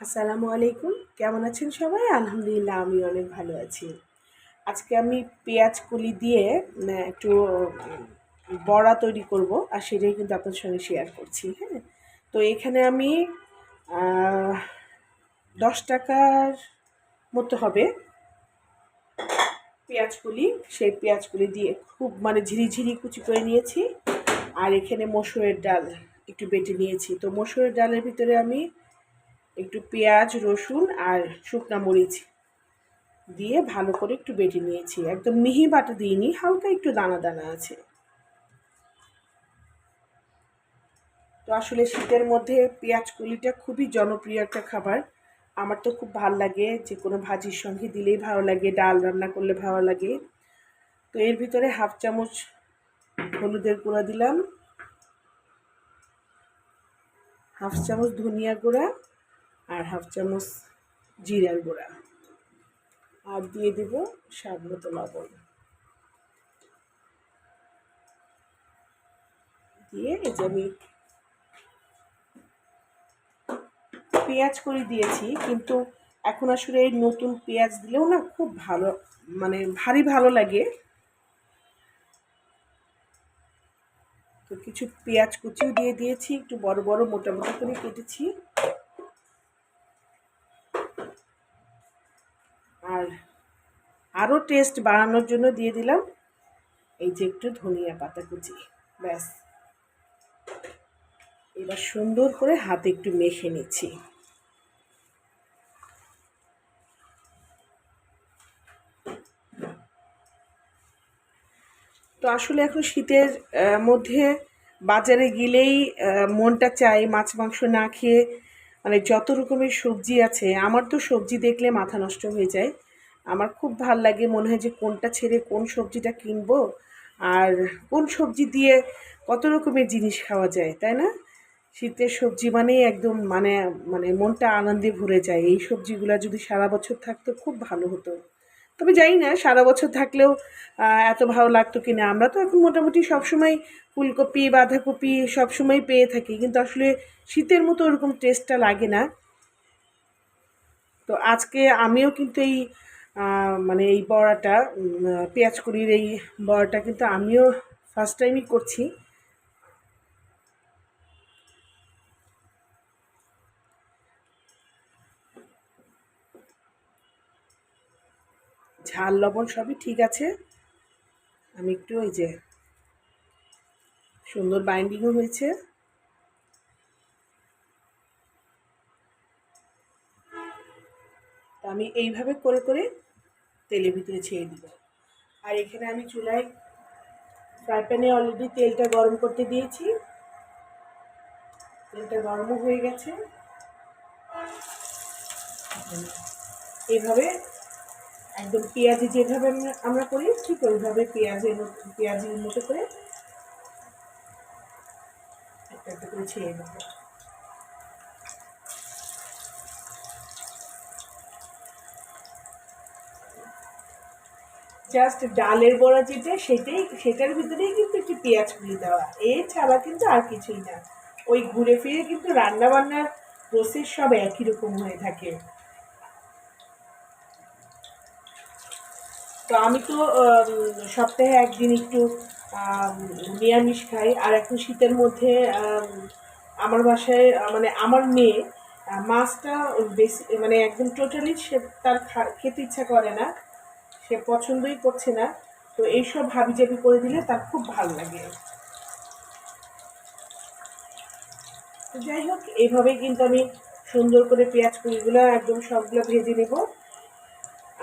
আসসালামু আলাইকুম। কেমন আছেন সবাই? আলহামদুলিল্লাহ আমি অনেক ভালো আছি। আজকে আমি পেঁয়াজ কলি দিয়ে একটু বড়া তৈরি করব আর সেটাই কিন্তু আপনার সঙ্গে শেয়ার করছি, হ্যাঁ? তো এখানে আমি আ ৳১০ মতো হবে পেঁয়াজ কলি। সেই পেঁয়াজ কলি দিয়ে খুব ঝিরিঝিরি কুচি করে নিয়েছি। আর এখানে মসুরের ডাল একটু বেটে নিয়েছি। তো মসুরের ডালের ভিতরে আমি একটু পেঁয়াজ, রসুন আর শুকনা মরিচ দিয়ে ভালো করে একটু বেটে নিয়েছি। একদম মিহি বাটা দিইনি, হালকা একটু দানা দানা আছে। তো আসলে শীতের মধ্যে পেঁয়াজ কলিটা খুবই জনপ্রিয় একটা খাবার। আমার তো খুব ভাল লাগে, যে কোনো ভাজির সঙ্গে দিলেই ভালো লাগে, ডাল রান্না করলে ভালো লাগে। তো এর ভিতরে 1/2 চামচ হলুদের গুঁড়া দিলাম, 1/2 চামচ ধনিয়া গুঁড়া আর 1/2 চামচ জিরার গুঁড়া। আর দিয়ে দেব স্বাদ মতো লবণ। দিয়ে এই যে আমি পেঁয়াজ কলি দিয়েছি, কিন্তু এখন আসলে এই নতুন পেঁয়াজ দিলেও না খুব ভালো, ভারী ভালো লাগে। তো কিছু পেঁয়াজ কুচিও দিয়ে দিয়েছি, একটু বড় বড় মোটা মোটা করে কেটেছি। আর আরও টেস্ট বাড়ানোর জন্য দিয়ে দিলাম এই যে একটু ধনিয়া পাতা কুচি। ব্যাস, এবার সুন্দর করে হাতে একটু মেখে নিচ্ছি। তো আসলে এখন শীতের মধ্যে বাজারে গেলেই মনটা চায় মাছ মাংস না খেয়ে, যত রকমের সবজি আছে, আমার তো সবজি দেখলে মাথা নষ্ট হয়ে যায়। আমার খুব ভাল লাগে, মনে হয় যে কোনটা ছেড়ে কোন সবজিটা কিনবো, আর কোন সবজি দিয়ে কত রকমের জিনিস খাওয়া যায়, তাই না? শীতের সবজি মানেই একদম মনটা আনন্দে ভরে যায়। এই সবজিগুলা যদি সারা বছর থাকতো খুব ভালো হতো। তবে জানি না সারা বছর থাকলেও এত ভালো লাগতো কিনা। আমরা তো এখন মোটামুটি সবসময় ফুলকপি, বাঁধাকপি সবসময় পেয়ে থাকি, কিন্তু আসলে শীতের মতো ওরকম টেস্টটা লাগে না। তো আজকে আমিও কিন্তু এই বড়াটা, পেঁয়াজ কলির এই বড়াটা কিন্তু আমিও ফার্স্ট টাইমই করছি। ঝাল লবণ সবই ঠিক আছে। আমি একটু ওই যে সুন্দর বাইন্ডিংও হয়েছে। তো আমি এইভাবে করে করে তেলের ভিতরে ছেড়ে দিব। আর এখানে আমি চুলায় ফ্রাই প্যানে অলরেডি তেলটা গরম করতে দিয়েছি। তেলটা গরমও হয়ে গেছে। এইভাবে একদম পেঁয়াজি যেভাবে আমরা করি ঠিক ওইভাবে পেঁয়াজির মতো করে একটা একটা করে ছেড়ে দেবো। জাস্ট ডালের বড়া যেটা, সেটার ভিতরেই কিন্তু একটু পেঁয়াজ কুচি দেওয়া, এছাড়া কিন্তু আর কিছুই না। ওই ঘুরে ফিরে কিন্তু রান্না বান্নার প্রসেস সব একই রকম হয়ে থাকে। তো আমি তো সপ্তাহে একদিন একটু আম, নিরামিষ খাই। আর এখন শীতের মধ্যে আমার বাসায় আমার মেয়ে মাছটা বেশি, একদম টোটালি সে তার খেতে ইচ্ছা করে না, সে পছন্দই করছে না। তো এইসব হাবিজাবি করে দিলে তার খুব ভালো লাগে। তো যাই হোক, এইভাবেই কিন্তু আমি সুন্দর করে পেঁয়াজ কুচিগুলো একদম সবগুলো ভেজে নেব।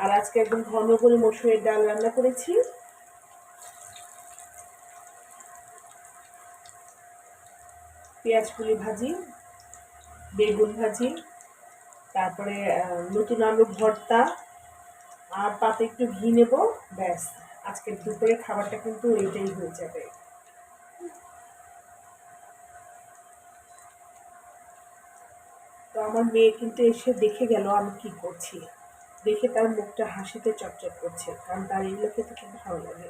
আর আজকে একদম ঘন করে মসুরের ডাল রান্না করেছি। পেঁয়াজগুলি ভাজি, বেগুন ভাজি, তারপরে নতুন আলু ভর্তা, আর তাতে একটু ঘি নেব। ব্যাস, আজকের দুপুরে খাবারটা কিন্তু এইটাই হয়ে যাবে। তো আমার মেয়ে কিন্তু এসে দেখে গেল আমি কি করছি, দেখে তার মুখটা হাসিতে চটচট করছে, কারণ তার এগুলো খেতে খুব ভালো লাগে।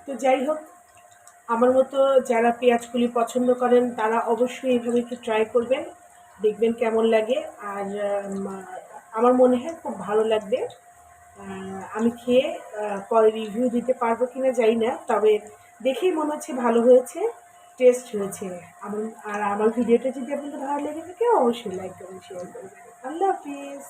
তো যাই হোক, আমার মতো যারা পেঁয়াজকলি পছন্দ করেন তারা অবশ্যই এইভাবে একটু ট্রাই করবেন, দেখবেন কেমন লাগে। আর আমার মনে হয় খুব ভালো লাগবে। আমি খেয়ে পরে রিভিউ দিতে পারবো কিনা জানি না, তবে দেখেই মনে হচ্ছে ভালো হয়েছে, টেস্ট হয়েছে। আমার ভিডিওটা যদি আপনাদের ভালো লেগে থাকে অবশ্যই লাইক করবেন, শেয়ার করবেন। আল্লাহ হাফিজ।